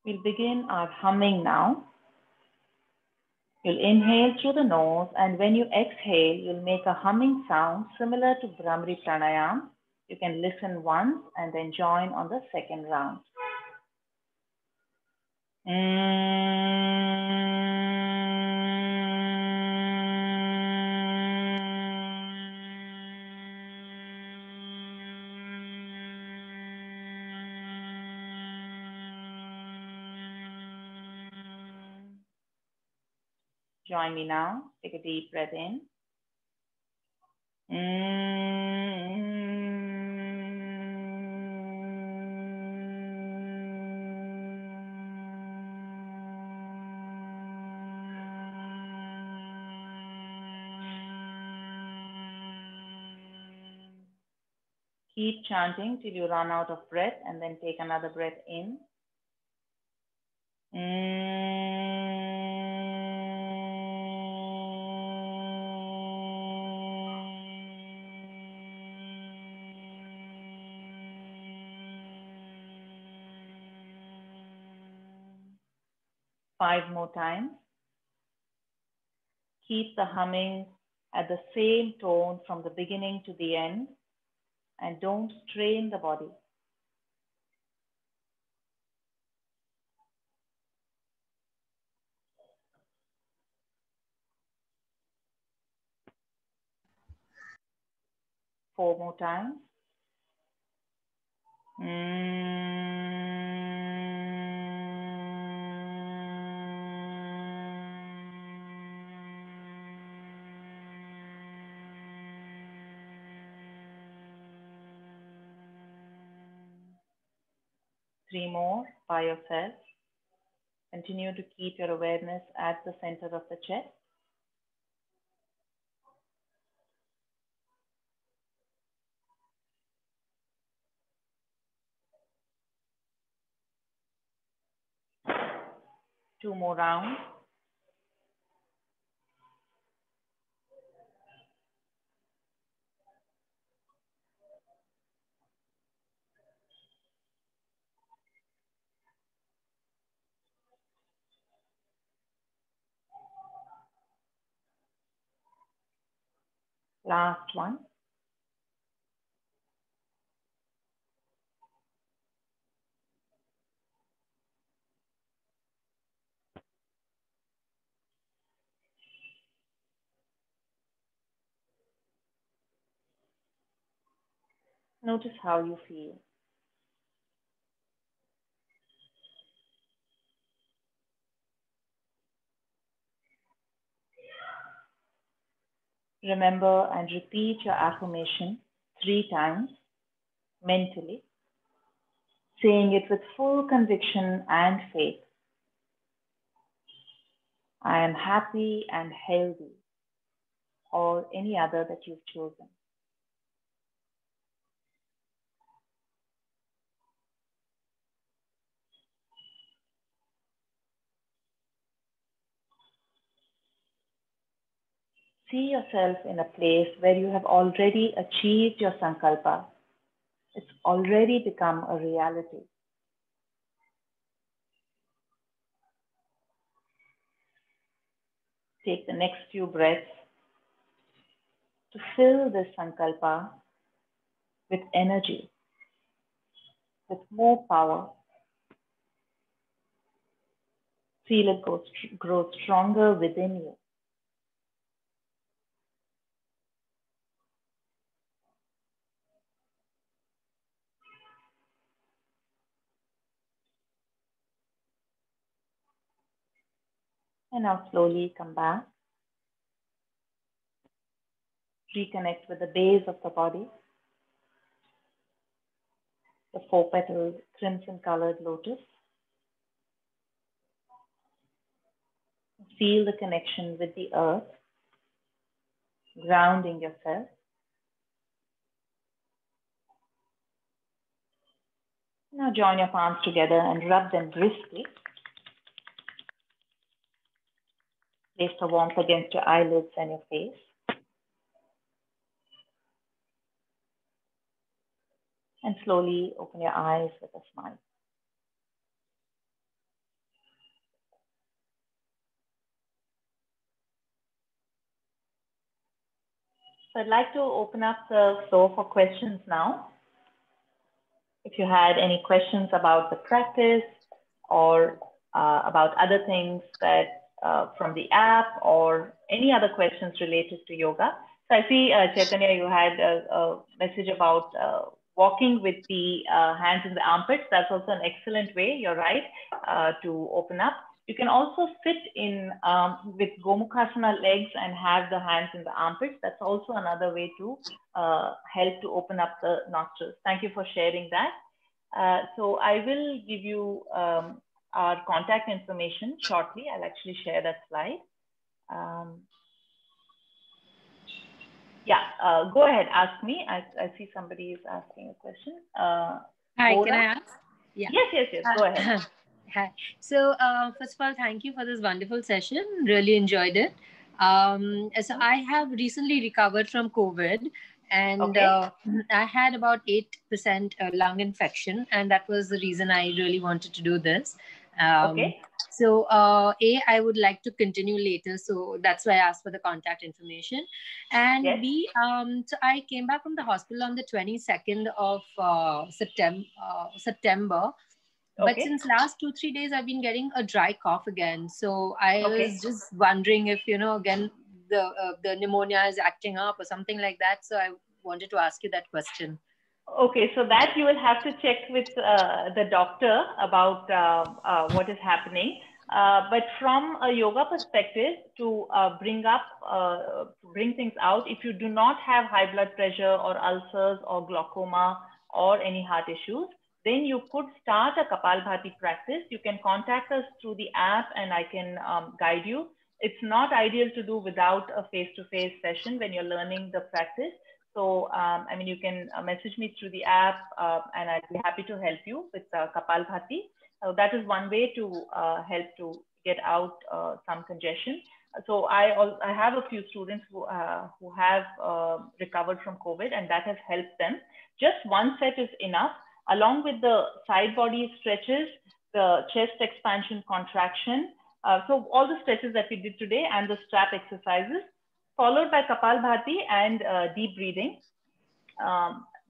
We'll begin our humming now. You'll inhale through the nose, and when you exhale, you'll make a humming sound similar to Bhramari Pranayam. You can listen once and then join on the second round. Join me now. Take a deep breath in. Keep chanting till you run out of breath and then take another breath in. 5 more times. Keep the humming at the same tone from the beginning to the end, and don't strain the body. Four more times. 3 more by yourself. Continue to keep your awareness at the center of the chest. Two more rounds. Last one. Notice how you feel. Remember and repeat your affirmation 3 times mentally, saying it with full conviction and faith. I am happy and healthy, or any other that you've chosen. See yourself in a place where you have already achieved your sankalpa. It's already become a reality. Take the next few breaths to fill this sankalpa with energy, with more power. Feel it grow stronger within you. And now slowly come back. Reconnect with the base of the body, the 4-petaled crimson colored lotus. Feel the connection with the earth, grounding yourself. Now join your palms together and rub them briskly. Place the warmth against your eyelids and your face. And slowly open your eyes with a smile. So I'd like to open up the floor for questions now. If you had any questions about the practice or about other things that from the app or any other questions related to yoga. So I see, Chaitanya, you had a message about walking with the hands in the armpits. That's also an excellent way, you're right, to open up. You can also sit in with Gomukhasana legs and have the hands in the armpits. That's also another way to help to open up the nostrils. Thank you for sharing that. So I will give you our contact information shortly. I'll actually share that slide. Go ahead, ask me. I see somebody is asking a question. Hi, Bora? Can I ask? Yeah. Yes, go ahead. Hi. So first of all, thank you for this wonderful session. Really enjoyed it. So I have recently recovered from COVID, and I had about 8% lung infection, and that was the reason I really wanted to do this. So I would like to continue later, so that's why I asked for the contact information. And yes. B, so I came back from the hospital on the 22nd of September. But since last 2-3 days, I've been getting a dry cough again. So I was just wondering if, again, the pneumonia is acting up or something like that. So I wanted to ask you that question. Okay, so that you will have to check with the doctor about what is happening. But from a yoga perspective, to bring things out, if you do not have high blood pressure or ulcers or glaucoma or any heart issues, then you could start a Kapalbhati practice. You can contact us through the app and I can guide you. It's not ideal to do without a face-to-face session when you're learning the practice. So, I mean, you can message me through the app and I'd be happy to help you with Kapalbhati. That is one way to help to get out some congestion. So I have a few students who have recovered from COVID, and that has helped them. Just one set is enough. Along with the side body stretches, the chest expansion contraction. So all the stretches that we did today and the strap exercises, followed by Kapalbhati and deep breathing.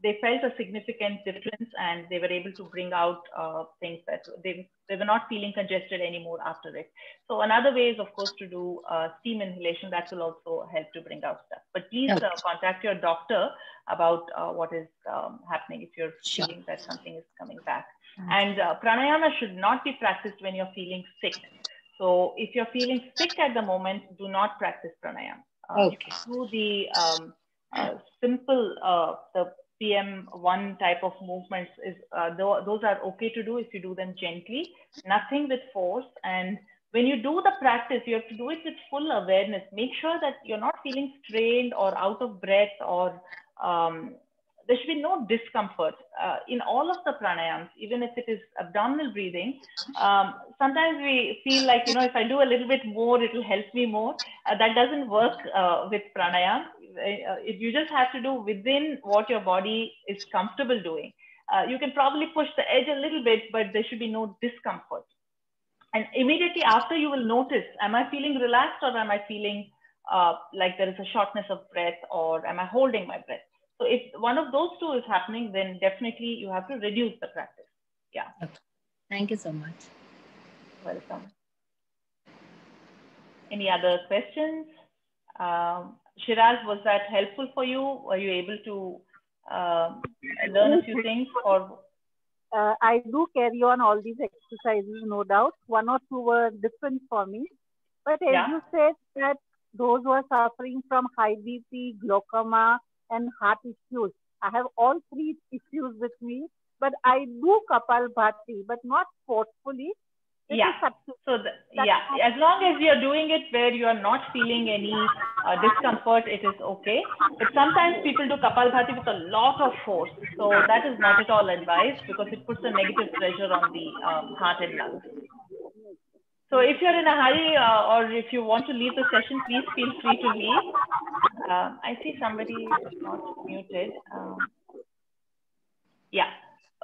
They felt a significant difference and they were able to bring out things that they were not feeling congested anymore after it. So another way is, of course, to do steam inhalation. That will also help to bring out stuff. But please contact your doctor about what is happening if you're feeling that something is coming back. And pranayama should not be practiced when you're feeling sick. So if you're feeling sick at the moment, do not practice pranayama. Do the simple, the PM1 type of movements is those are okay to do if you do them gently, nothing with force. And when you do the practice, you have to do it with full awareness. Make sure that you're not feeling strained or out of breath, or there should be no discomfort in all of the pranayams, even if it is abdominal breathing. Sometimes we feel like, if I do a little bit more, it will help me more. That doesn't work with pranayam. You just have to do within what your body is comfortable doing. You can probably push the edge a little bit, but there should be no discomfort. And immediately after, you will notice, am I feeling relaxed, or am I feeling like there is a shortness of breath, or am I holding my breath? So if one of those two is happening, then definitely you have to reduce the practice. Yeah. Okay. Thank you so much. Welcome. Any other questions? Shiraz, was that helpful for you? Were you able to learn a few things? Or I do carry on all these exercises, no doubt. One or two were different for me. But as you said, that those who are suffering from high BP, glaucoma, and heart issues, I have all three issues with me, but I do Kapalbhati, but not forcefully. So as long as you're doing it where you are not feeling any discomfort, it is okay. But sometimes people do Kapalbhati with a lot of force. So that is not at all advised, because it puts a negative pressure on the heart and lungs. So if you're in a hurry or if you want to leave the session, please feel free to leave. I see somebody is not muted.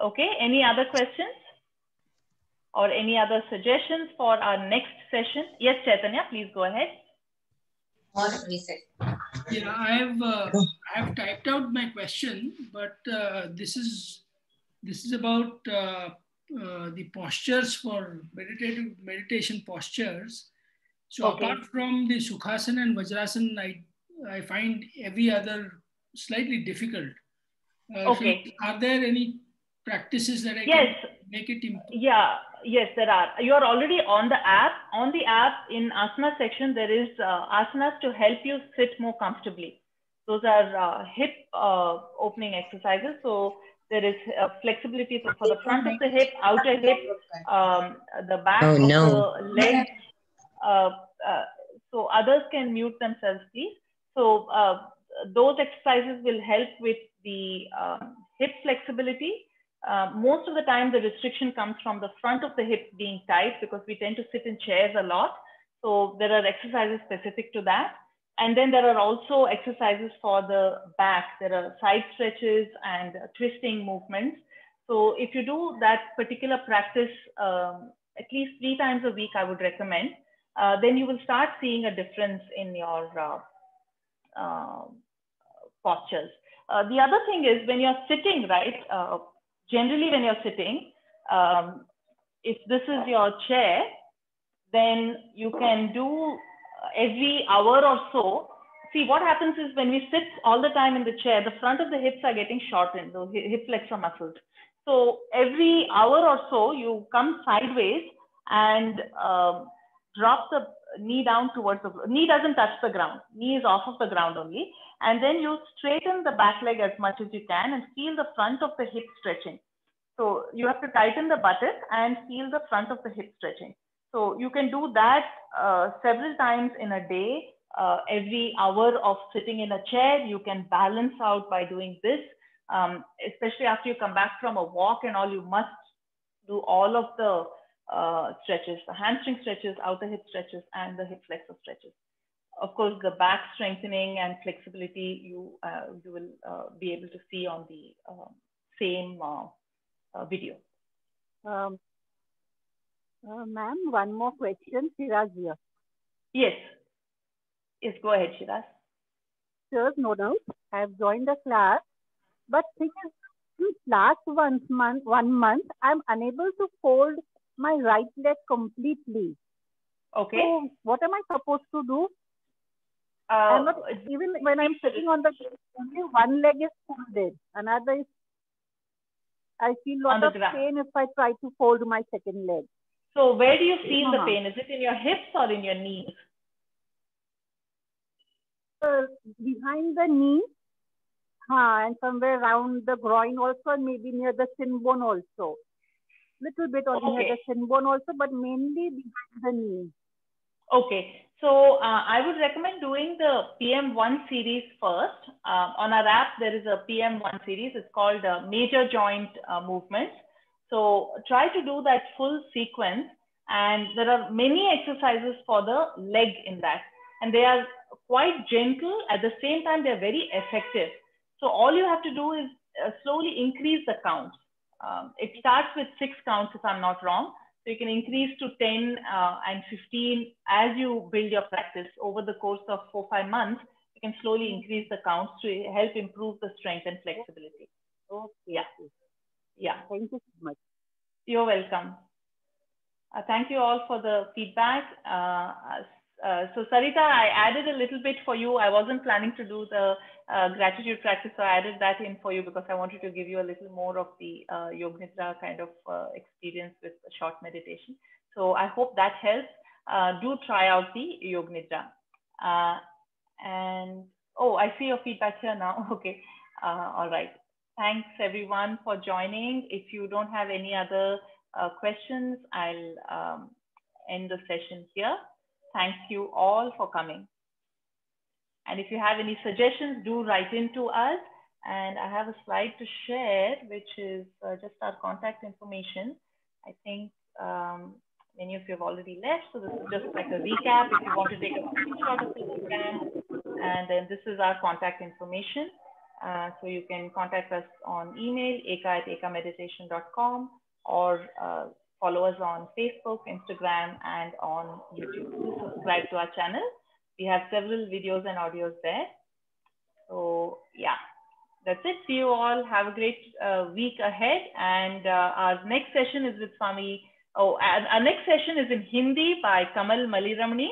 Okay. Any other questions? Or any other suggestions for our next session? Yes, Chaitanya, please go ahead. Or reset. Yeah, I have typed out my question, but this is about the postures for meditation postures. So apart from the Sukhasana and Vajrasana, I find every other slightly difficult. Are there any practices that I can make it important? Yeah, yes, there are. You are already on the app. On the app, in asana section, there is asanas to help you sit more comfortably. Those are hip opening exercises. So there is flexibility for the front of the hip, outer hip, the back of the leg. So others can mute themselves, please. So those exercises will help with the hip flexibility. Most of the time, the restriction comes from the front of the hip being tight because we tend to sit in chairs a lot. So there are exercises specific to that. And then there are also exercises for the back. There are side stretches and twisting movements. So if you do that particular practice at least 3 times a week, I would recommend, then you will start seeing a difference in your postures. The other thing is when you're sitting, right? Generally, when you're sitting, if this is your chair, then you can do every hour or so. See, what happens is when we sit all the time in the chair, the front of the hips are getting shortened, the hip flexor muscles. So every hour or so, you come sideways and drop the knee down towards the knee doesn't touch the ground. Knee is off of the ground only. And then you straighten the back leg as much as you can and feel the front of the hip stretching. So you have to tighten the buttock and feel the front of the hip stretching. So you can do that several times in a day. Every hour of sitting in a chair, you can balance out by doing this. Especially after you come back from a walk and all, you must do all of the stretches, the hamstring stretches, outer hip stretches, and the hip flexor stretches. Of course, the back strengthening and flexibility you will be able to see on the same video. Ma'am, one more question, Shiraz here. Yes. Yes, go ahead, Shiraz. Sure, no doubt. I have joined the class, but since last 1 month, I'm unable to fold my right leg completely. Okay. So what am I supposed to do? Even when I'm sitting on the only one leg is folded, another is, I feel a lot of pain if I try to fold my second leg. So where do you feel the pain? Is it in your hips or in your knees? Behind the knee, and somewhere around the groin also, and maybe near the shin bone also. Little bit near the shin bone also, but mainly behind the knee. Okay. So I would recommend doing the PM1 series first. On our app, there is a PM1 series. It's called Major Joint Movements. So try to do that full sequence. And there are many exercises for the leg in that. And they are quite gentle. At the same time, they're very effective. So all you have to do is slowly increase the counts. It starts with 6 counts, if I'm not wrong. So you can increase to 10 and 15 as you build your practice over the course of 4-5 months. You can slowly increase the counts to help improve the strength and flexibility. Okay. Yeah. Yeah. Thank you so much. You're welcome. Thank you all for the feedback. So Sarita, I added a little bit for you. I wasn't planning to do the gratitude practice, so I added that in for you because I wanted to give you a little more of the Yog Nidra kind of experience with a short meditation. So I hope that helps. Do try out the Yog Nidra. And oh, I see your feedback here now. Okay. All right. Thanks everyone for joining. If you don't have any other questions, I'll end the session here. Thank you all for coming. And if you have any suggestions, do write in to us. And I have a slide to share, which is just our contact information. I think many of you have already left. So this is just like a recap. If you want to take a screenshot of it, you can. And then this is our contact information. So you can contact us on email, eka@ekameditation.com, or follow us on Facebook, Instagram, and on YouTube. Please subscribe to our channel. We have several videos and audios there. So yeah, that's it. See you all. Have a great week ahead. And our next session is with Swami. Oh, and our next session is in Hindi by Kamal Maliramani,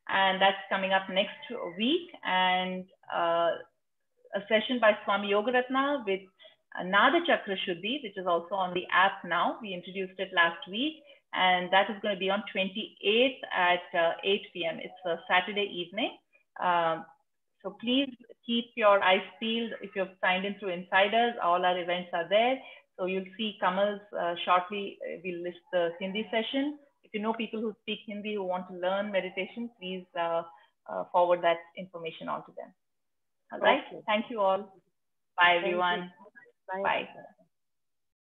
and that's coming up next week. And a session by Swami Yogaratna with Nada Chakra Shuddhi, which is also on the app now. We introduced it last week, and that is going to be on 28th at 8 p.m. It's a Saturday evening. So please keep your eyes peeled. If you've signed in through Insiders, all our events are there. So you'll see Kamal's shortly. We'll list the Hindi session. If you know people who speak Hindi who want to learn meditation, please forward that information on to them. All right. Okay. Thank you all. Bye, everyone. Bye. Bye.